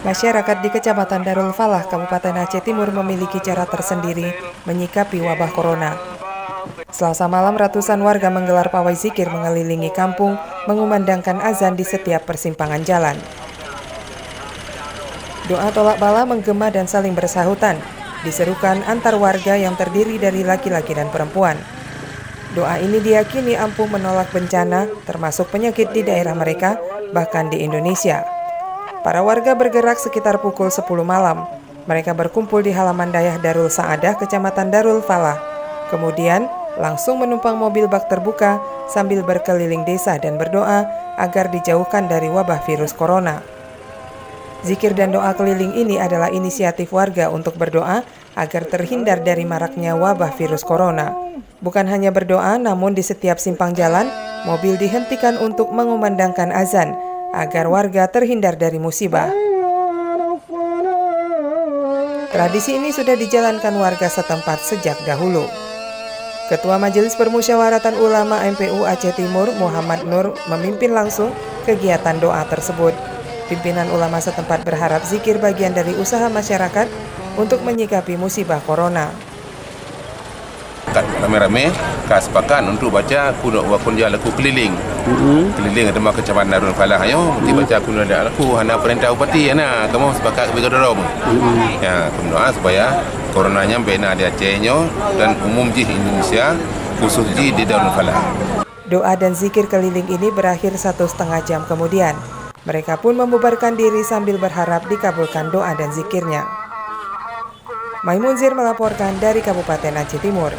Masyarakat di Kecamatan Darul Falah, Kabupaten Aceh Timur memiliki cara tersendiri menyikapi wabah corona. Selasa malam ratusan warga menggelar pawai zikir mengelilingi kampung, mengumandangkan azan di setiap persimpangan jalan. Doa tolak bala menggema dan saling bersahutan, diserukan antar warga yang terdiri dari laki-laki dan perempuan. Doa ini diyakini ampuh menolak bencana, termasuk penyakit di daerah mereka, bahkan di Indonesia. Para warga bergerak sekitar pukul 10 malam. Mereka berkumpul di halaman Dayah Darul Saadah, Kecamatan Darul Falah. Kemudian, langsung menumpang mobil bak terbuka sambil berkeliling desa dan berdoa agar dijauhkan dari wabah virus corona. Zikir dan doa keliling ini adalah inisiatif warga untuk berdoa agar terhindar dari maraknya wabah virus corona. Bukan hanya berdoa, namun di setiap simpang jalan, mobil dihentikan untuk mengumandangkan azan agar warga terhindar dari musibah. Tradisi ini sudah dijalankan warga setempat sejak dahulu. Ketua Majelis Permusyawaratan Ulama MPU Aceh Timur, Muhammad Nur, memimpin langsung kegiatan doa tersebut. Pimpinan ulama setempat berharap zikir bagian dari usaha masyarakat untuk menyikapi musibah corona. Rame-rame sepakat untuk baca kunut wa kun laku keliling. Keliling ada Kecamatan Darul Falah ayo dibaca kunut laku hana perintah upati ana kamu sepakat berdoa. Ya, doa supaya coronanya bena di Acehnya dan umum di Indonesia khusus di Darul Falah. Doa dan zikir keliling ini berakhir 1,5 jam kemudian. Mereka pun membubarkan diri sambil berharap dikabulkan doa dan zikirnya. Maimunzir melaporkan dari Kabupaten Aceh Timur.